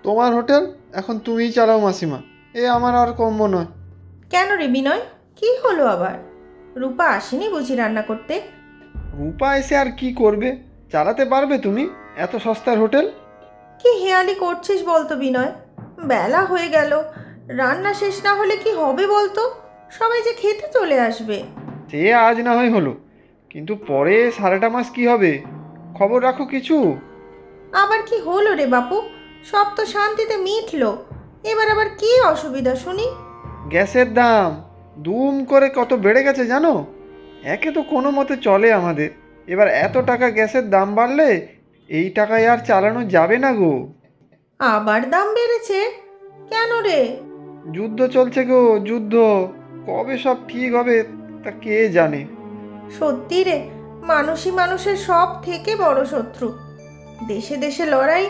তোমার হোটেল এখন তুমিই চালাও মাসিমা, এ আমার আর কম্য নয়। কেন রে বিনয়, কি হলো আবার? রূপা আসেনি বুঝি রান্না করতে? রূপা এসে আর কি করবে? চালাতে পারবে তুমি এত সস্তার হোটেল? কি হেয়ালি করছিস বলতো বিনয়? বেলা হয়ে গেল, রান্না শেষ না হলে কি হবে বলতো? সবাই যে খেতে চলে আসবে। সে আজ না হয় হলো, কিন্তু পরে সারাটা মাস কি হবে? খবর রাখো কিছু। আবার কি হলো রে বাপু? সব তো শান্তিতে মিটলো, এবার আবার কি অসুবিধা শুনি? গ্যাসের দাম দুম করে কত বেড়ে গেছে জানো? একে তো কোনো মতে চলে আমাদের, এবার এত টাকা গ্যাসের দাম বাড়লে এই টাকায় আর চালানো যাবে না গো। আবার দাম বেড়েছে? কেন রে? যুদ্ধ চলছে গো, যুদ্ধ। কবে সব ঠিক হবে তা কে জানে। সত্যি রে, মানুষই মানুষের সব থেকে বড় শত্রু। দেশে দেশে লড়াই,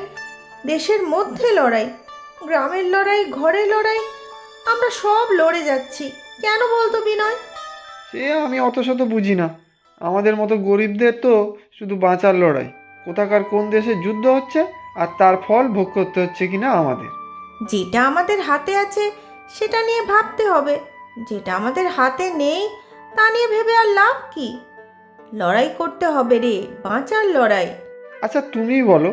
দেশের মধ্যে লড়াই, গ্রামের লড়াই, ঘরের লড়াই, আমরা সব লড়ে যাচ্ছি। কেন বলতো বিনয়? সে আমি অত শত বুঝি না। আমাদের মতো গরিবদের তো শুধু বাঁচার লড়াই। কোথাকার কোন দেশে যুদ্ধ হচ্ছে আর তার ফল ভোগ করতে হচ্ছে কিনা আমাদের। যেটা আমাদের হাতে আছে সেটা নিয়ে ভাবতে হবে, যেটা আমাদের হাতে নেই তা নিয়ে ভেবে আর লাভ কি? লড়াই করতে হবে রে, বাঁচার লড়াই। আচ্ছা তুমিই বলো,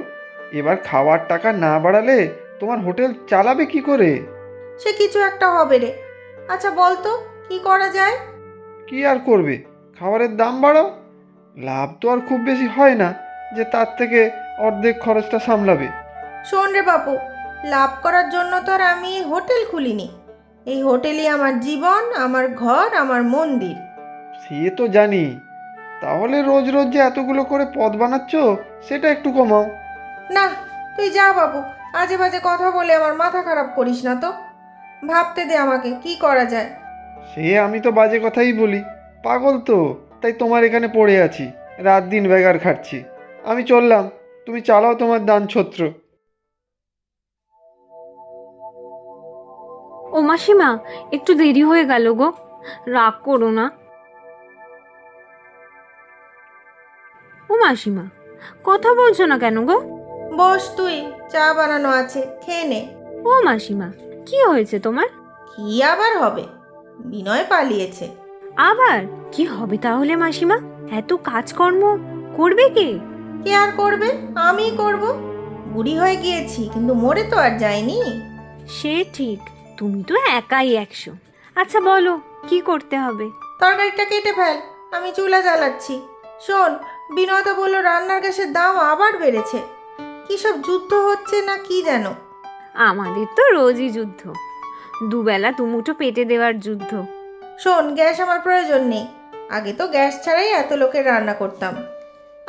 এবার খাওয়ার টাকা না বাড়ালে তোমার হোটেল চালাবে কি করে? সে কিছু একটা হবে রে। আচ্ছা বল তো, কি করা যায়? কি আর করবে, খাবারের দাম বাড়াও। লাভ তো আর খুব বেশি হয় না যে তার থেকে অর্ধেক খরচটা সামলাবে। শোন রে বাপু, লাভ করার জন্য তো আর আমি এই হোটেল খুলিনি। এই হোটেলই আমার জীবন, আমার ঘর, আমার মন্দির। সে তো জানি, তাহলে রোজ রোজ যে এতগুলো করে পদ বানাচ্ছ সেটা একটু কমাও। না, তুই যা বাবু, আজে বাজে কথা বলে আমার মাথা খারাপ করিস না তো। ভাবতে দে আমাকে কি করা যায়। সে আমি তো বাজে কথাই বলি, পাগল তো, তাই তোমার এখানে পড়ে আছি, রাত দিন বেগার খাচ্ছি। আমি চললাম, তুমি চালাও তোমার দান ছত্র। ও মাসিমা, একটু দেরি হয়ে গেল গো, রাগ করো না। ও মাসিমা, কথা বলছো না কেন গো? বস তুই, চা বানানো আছে, খেয়ে নে। ও মাসিমা, কি হয়েছে তোমার? কি আবার হবে? বিনয় পালিয়েছে। আবার কি হবে তাহলে মাসিমা? এত কাজকর্ম করবে কে? কে আর করবে? আমিই করব। বুড়ি হয়ে গিয়েছি কিন্তু মরে তো আর যাইনি। সে ঠিক, তুমি তো একাই 100। আচ্ছা বলো, কি করতে হবে? তরকারিটা কেটে ফেল, আমি চুলা জ্বালাচ্ছি। শোন, বিনয় তো বললো রান্নার গ্যাসের দাম আবার বেড়েছে। কি সব যুদ্ধ হচ্ছে না কি যেন। আমাদের তো রোজই যুদ্ধ, দুবেলা দুমুঠো পেটে দেওয়ার যুদ্ধ। শোন, গ্যাস আমার প্রয়োজন নেই। আগে তো গ্যাস ছাড়াই এত লোকের রান্না করতাম,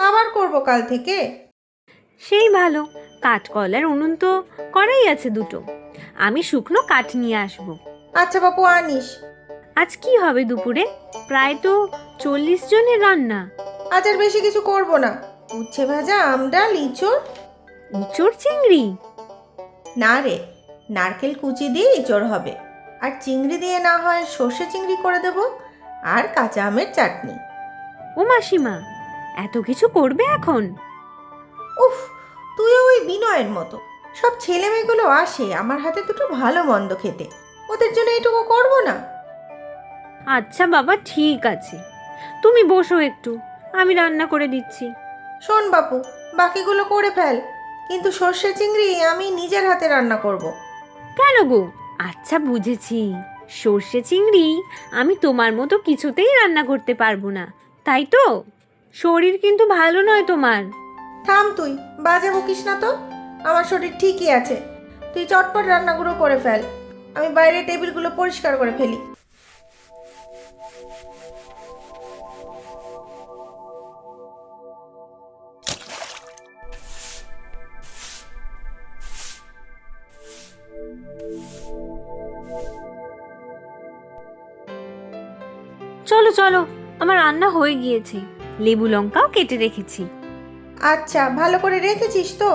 আবার করব কাল থেকে। সেই ভালো, কাঠকয়লার উনুন তো করাই আছে দুটো, আমি শুকনো কাঠ নিয়ে আসবো। আচ্ছা বাপু, আনিস। আজ কি হবে দুপুরে? প্রায় তো 40 জনের রান্না। আজ আর বেশি কিছু করব না। উচ্ছে ভাজা, আমডাল, ইঁচড়। ইঁচড় চিংড়ি? না রে, নারকেল কুচি দিয়ে ইঁচড় হবে। আর চিংড়ি দিয়ে না হয় সর্ষে চিংড়ি করে দেব। আর কাঁচা আমের চাটনি। ও মাসিমা, এত কিছু করবে এখন? উফ, তুইও ওই বিনয়ের মতো। সব ছেলে মেয়েগুলো আসে আমার হাতে দুটো ভালো মন্দ খেতে, ওদের জন্য এটুকু করব না? আচ্ছা বাবা, ঠিক আছে, তুমি বসো একটু, আমি রান্না করে দিচ্ছি। শোন বাপু, বাকিগুলো করে ফেল, কিন্তু সর্ষে চিংড়ি আমি নিজের হাতে রান্না করব। কেন গো? আচ্ছা বুঝেছি, সর্ষে চিংড়ি আমি তোমার মতো কিছুতেই রান্না করতে পারবো না, তাই তো? শরীর কিন্তু ভালো নয় তোমার। থাম তুই, বাজে বকিস না তো। আমার শরীর ঠিকই আছে। তুই চটপট রান্নাগুলো করে ফেল, আমি বাইরে টেবিলগুলো পরিষ্কার করে ফেলি। চলো চলো, আমার রান্না হয়ে গিয়েছে, লেবু লঙ্কাও কেটে রেখেছি। আচ্ছা, ভালো করে রেখেছিস তো?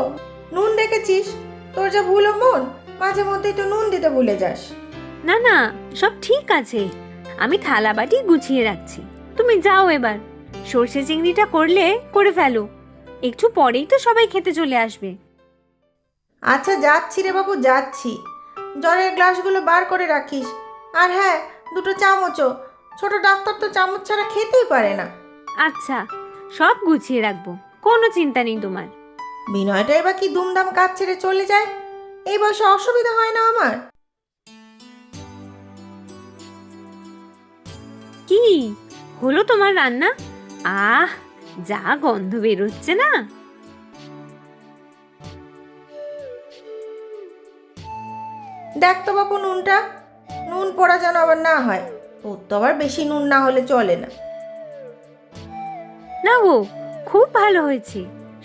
নুন দেখেছিস? তোর যা ভুলো মন, মাঝে মধ্যেই তো নুন দিতে ভুলে যাস। না না, সব ঠিক আছে, আমি থালা বাটি গুছিয়ে রাখছি, তুমি যাও এবার। সর্ষে চিংড়িটা করলে করে ফেলো, একটু পরেই তো সবাই খেতে চলে আসবে। আচ্ছা যাচ্ছি রে বাবু, যাচ্ছি। জলের গ্লাসগুলো বার করে রাখিস। আর হ্যাঁ, দুটো চামচও। ছোট ডাক্তার তো চামচ ছাড়া খেতেই পারে না। আচ্ছা, সব গুছিয়ে রাখবো, কোনো চিন্তা নেই তোমার। বিনয়টা এবার কি দুমদাম কাজ ছেড়ে চলে যায়। এই বয়সে অসুবিধা হয় না আমার? কি হলো তোমার রান্না? আহ, যা গন্ধ বেরোচ্ছে না। দেখ তো বাবু নুনটা, নুন পড়া যেন আবার না হয়। তোর তো আবার বেশি নুন না হলে চলে না। না গো, খুব ভালো হয়েছে।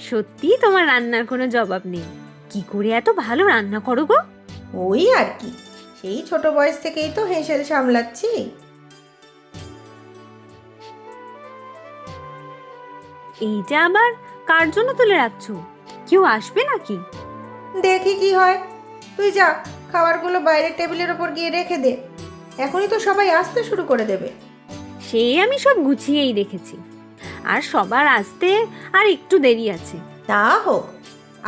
সত্যি তোমার রান্নার কোনো জবাব নেই। কি করে এত ভালো রান্না করো গো? ওই আর কি, সেই ছোট বয়স থেকেই তো হেঁসেল সামলাচ্ছি। এইটা আবার কার জন্য তুলে রাখছো? কেউ আসবে নাকি? দেখি কি হয়। তুই যা, খাবারগুলো বাইরের টেবিলের ওপর গিয়ে রেখে দে। এখনই তো সবাই আসতে শুরু করে দেবে। সে আমি সব গুছিয়েই রেখেছি, আর সবার আসতে আর একটু দেরি আছে। তা হোক,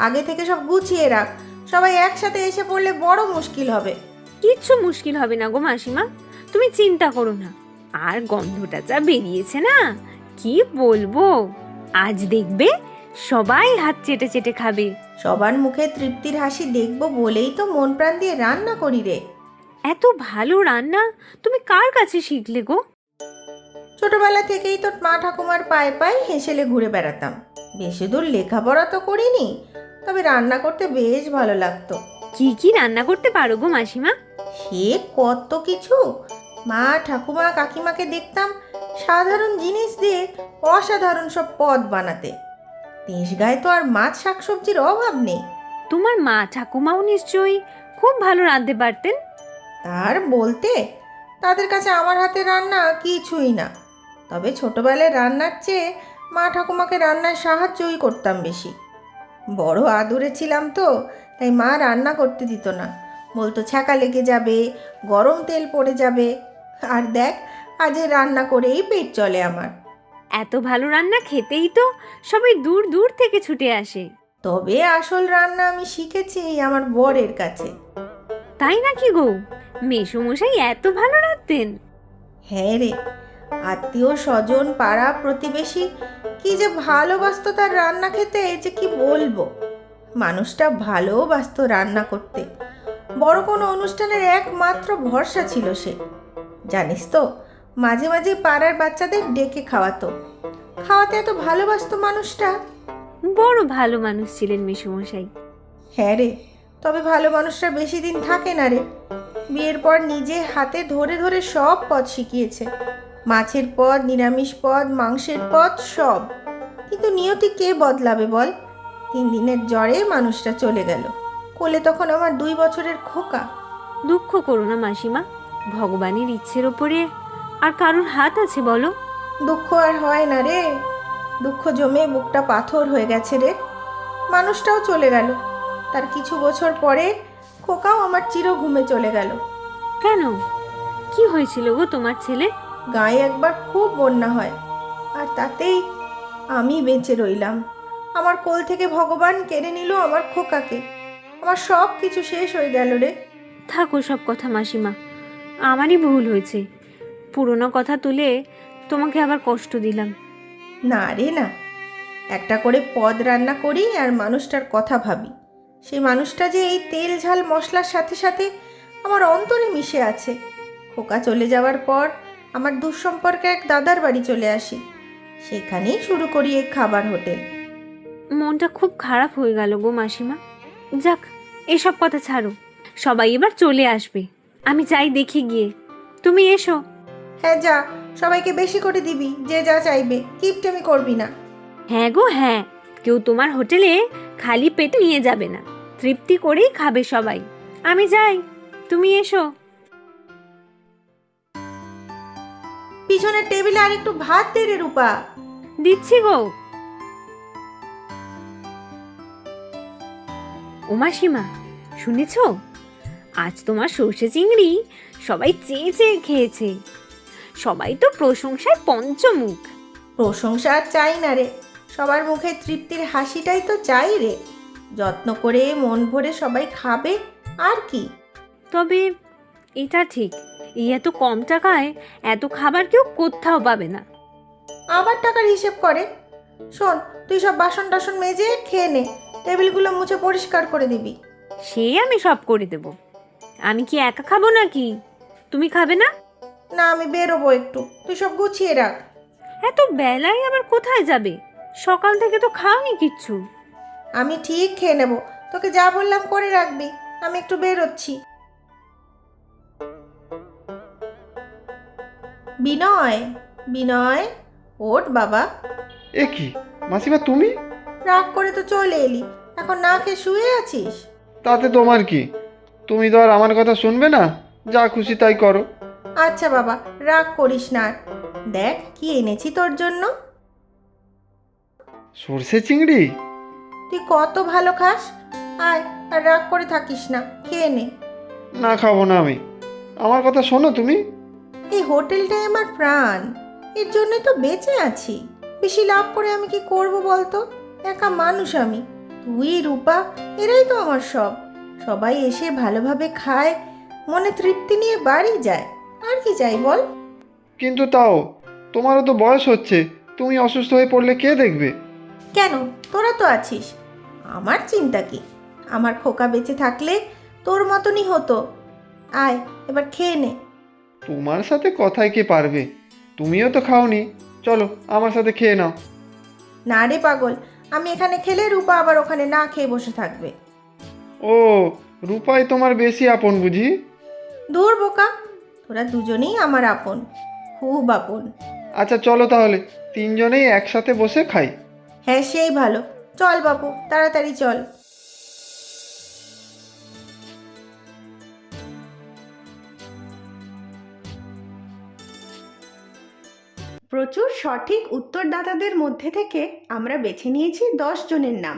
আগে থেকে সব গুছিয়ে রাখ। সবাই একসাথে এসে পড়লে বড় মুশকিল হবে। কিচ্ছু মুশকিল হবে না গো মাসিমা, তুমি চিন্তা করো না। আর গন্ধটা যা বেরিয়েছে না, কি বলবো। আজ দেখবে সবাই হাত চেটে চেটে খাবে। সবার মুখে তৃপ্তির হাসি দেখবো বলেই তো মন প্রাণ দিয়ে রান্না করি রে। এত ভালো রান্না তুমি কার কাছে শিখলে গো? ছোটবেলা থেকেই তো মা ঠাকুমার পায়ে পায়ে হেসেলে ঘুরে বেড়াতাম। বেশি দূর লেখাপড়া তো করিনি, তবে রান্না করতে বেশ ভালো লাগতো। কি কি রান্না করতে পারো গো মাসিমা? সে কত কিছু। মা ঠাকুমা কাকিমাকে দেখতাম সাধারণ জিনিস দিয়ে অসাধারণ সব পদ বানাতে। দেশ গায়ে তো আর মাছ শাকসবজির অভাব নেই। তোমার মা ঠাকুমাও নিশ্চয়ই খুব ভালো রাঁধতে পারতেন। তার বলতে, তাদের কাছে আমার হাতে রান্না কিছুই না। তবে ছোটবেলায় রান্নার চেয়ে মা ঠাকুমাকে রান্নায় সাহায্যই করতাম বেশি। বড় আদুরে ছিলাম তো, তাই মা রান্না করতে দিত না। বলতো ছ্যাঁকা লেগে যাবে, গরম তেল পড়ে যাবে। আর দেখ, আজ রান্না করেই পেট চলে আমার। এত ভালো রান্না খেতেই তো সবাই দূর দূর থেকে ছুটে আসে। তবে আসল রান্না আমি শিখেছি আমার বরের কাছে। তাই নাকি গো? মেসোমশাই এত ভালো রাঁধতেন? হ্যাঁ রে, আত্মীয় স্বজন পাড়া প্রতিবেশী কি যে ভালোবাসতো তার রান্না খেতে, যে কি বলবো। মানুষটা ভালোবাসতো রান্না করতে। বড় কোনো অনুষ্ঠানের একমাত্র ভরসা ছিল সে। জানিস তো, মাঝে মাঝে পাড়ার বাচ্চাদের ডেকে খাওয়াতো। খাওয়াতে এত ভালোবাসতো মানুষটা। বড় ভালো মানুষ ছিলেন মেসোমশাই। হ্যাঁ রে, তবে ভালো মানুষরা বেশি দিন থাকে না রে। বিয়ের পর নিজে হাতে ধরে ধরে সব পদ শিখিয়েছে। মাছের পদ, নিরামিষ পদ, মাংসের পদ, সব। কিন্তু নিয়তি কে বদলাবে বল? 3 দিনের জ্বরে মানুষটা চলে গেল। কোলে তখন আমার 2 বছরের খোকা। দুঃখ করো না মাসিমা, ভগবানের ইচ্ছের ওপরে আর কারোর হাত আছে বলো? দুঃখ আর হয় না রে, দুঃখ জমে বুকটা পাথর হয়ে গেছে রে। মানুষটাও চলে গেল। তার কিছু বছর পরে খোকাও আমার চির ঘুমে চলে গেল। কেন, কি হয়েছিল গো তোমার ছেলে? গায়ে একবার খুব বন্যা হয়, আর তাতেই আমি বেঁচে রইলাম। আমার কোল থেকে ভগবান কেড়ে নিল আমার খোকাকে। আমার সব কিছু শেষ হয়ে গেল রে। থাকো সব কথা মাসিমা, আমারই ভুল হয়েছে। পুরনো কথা তুলে তোমাকে আবার কষ্ট দিলাম। না রে না, একটা করে পদ রান্না করি আর মানুষটার কথা ভাবি। সেই মানুষটা যে এই তেল ঝাল মশলার সাথে সাথে আমার অন্তরে মিশে আছে। খোকা চলে যাওয়ার পর আমার দুঃসম্পর্কে এক দাদার বাড়ি চলে আসি। সেখানেই শুরু করি এই খাবার হোটেল। মনটা খুব খারাপ হয়ে গেল গো মাসিমা। যাক, এসব কথা ছাড়ো, সবাই এবার চলে আসবে। আমি চাই দেখে গিয়ে, তুমি এসো। হ্যাঁ যা, সবাইকে বেশি করে দিবি, যে যা চাইবে, কিপটেমি করবি না। হ্যাঁ গো হ্যাঁ, কেউ তোমার হোটেলে খালি পেটে নিয়ে যাবে না, তৃপ্তি করেই খাবে সবাই। আমি যাই, তুমি এসো। পিছনের টেবিলে আর একটু ভাত দে রে রূপা। দিচ্ছি গো। ও মাসিমা, শুনেছ? আজ তোমার সর্ষে চিংড়ি সবাই চেয়ে চেয়ে খেয়েছে। সবাই তো প্রশংসায় পঞ্চমুখ। প্রশংসা আর চাই না রে, সবার মুখে তৃপ্তির হাসিটাই তো চাই রে। যত্ন করে মন ভরে সবাই খাবে আর কি। তবে এটা ঠিক, এই এত কম টাকায় এত খাবার কেউ কোথাও পাবে না। আবার টাকার হিসেব করে। শোন, তুই সব বাসন টাসন মেজে খেয়ে নে, টেবিলগুলো মুছে পরিষ্কার করে দিবি। সে আমি সব করে দেব। আমি কি একা খাবো নাকি? তুমি খাবে না? না, আমি বেরোবো একটু, তুই সব গুছিয়ে রাখ। এত বেলায় আবার কোথায় যাবে? সকাল থেকে তো খাওনি কিচ্ছু। আমি ঠিক খেয়ে নেব, তোকে যা বললাম করে রাখবি। আমি একটু বেরোচ্ছি। বিনয়, বিনয়, ওঠ বাবা। এ কি মাসিমা, তুমি? রাগ করে তো চলে এলি, এখন না খেয়ে শুয়ে আছিস? তাতে তোমার কি? তুমি তো আর আমার কথা শুনবে না, যা খুশি তাই করো। আচ্ছা বাবা, রাগ করিস না আর। দেখ কি এনেছি তোর জন্য। সর্ষে চিংড়ি? তুই কত ভালো খাস। আয়, আর রাগ করে থাকিস না, খেয়ে নে। না, খাবো না আমি। আমার কথা শোনো তুমি। এই হোটেলটাই আমার প্রাণ, এর জন্যই তো বেঁচে আছি। বেশি লাভ করে আমি কি করব বলতো? একা মানুষ আমি, তুই রূপা, এরাই তো আমার সব। সবাই এসে ভালোভাবে খায়, মনে তৃপ্তি নিয়ে বাড়ি যায়। আর কি চাই বল? কিন্তু তাও তোমারও তো বয়স হচ্ছে, তুমি অসুস্থ হয়ে পড়লে কে দেখবে? কেন, তোরা তো আছিস, আমার চিন্তা কি? আমার খোকা বেঁচে থাকলে তোর মতনই হতো। আয়, এবার খেয়ে নে। তোমার সাথে কথায় কে পারবে? তুমিও তো খাওনি, চলো আমার সাথে খেয়ে নাও। না রে পাগল, আমি এখানে খেলে রূপা আবার ওখানে না খেয়ে বসে থাকবে। ও, রূপাই তোমার বেশি আপন বুঝি? দূর বোকা, তোরা দুজনেই আমার আপন, খুব আপন। আচ্ছা চলো তাহলে তিনজনেই একসাথে বসে খাই। হ্যাঁ, সেই ভালো। চল বাপু, তাড়াতাড়ি চল। প্রচুর সঠিক উত্তরদাতাদের মধ্যে থেকে আমরা বেছে নিয়েছি 10 জনের নাম।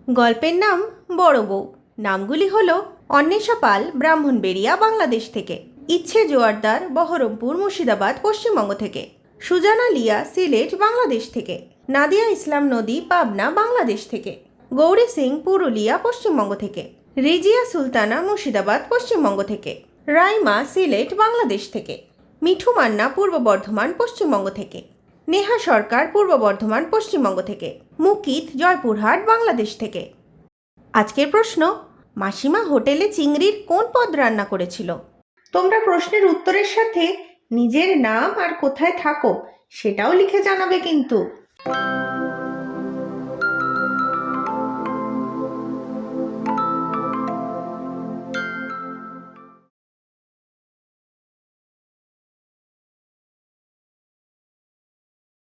গল্পের নাম বড় বউ। নামগুলি হলো অন্বেষা পাল, ব্রাহ্মণবেড়িয়া, বাংলাদেশ থেকে। ইচ্ছে জোয়ারদার, বহরমপুর, মুর্শিদাবাদ, পশ্চিমবঙ্গ থেকে। সুজানা লিয়া, সিলেট, বাংলাদেশ থেকে। নাদিয়া ইসলাম নদী, পাবনা, বাংলাদেশ থেকে। গৌরী সিং, পুরুলিয়া, পশ্চিমবঙ্গ থেকে। রিজিয়া সুলতানা, মুর্শিদাবাদ, পশ্চিমবঙ্গ থেকে। রাইমা, সিলেট, বাংলাদেশ থেকে। মিঠু মান্না, পূর্ব বর্ধমান, পশ্চিমবঙ্গ থেকে। নেহা সরকার, পূর্ব বর্ধমান, পশ্চিমবঙ্গ থেকে। মুকিত, জয়পুরহাট, বাংলাদেশ থেকে। আজকের প্রশ্ন, মাসিমা হোটেলে চিংড়ির কোন পদ রান্না করেছিল? তোমরা প্রশ্নের উত্তরের সাথে নিজের নাম আর কোথায় থাকো সেটাও লিখে জানাবে কিন্তু।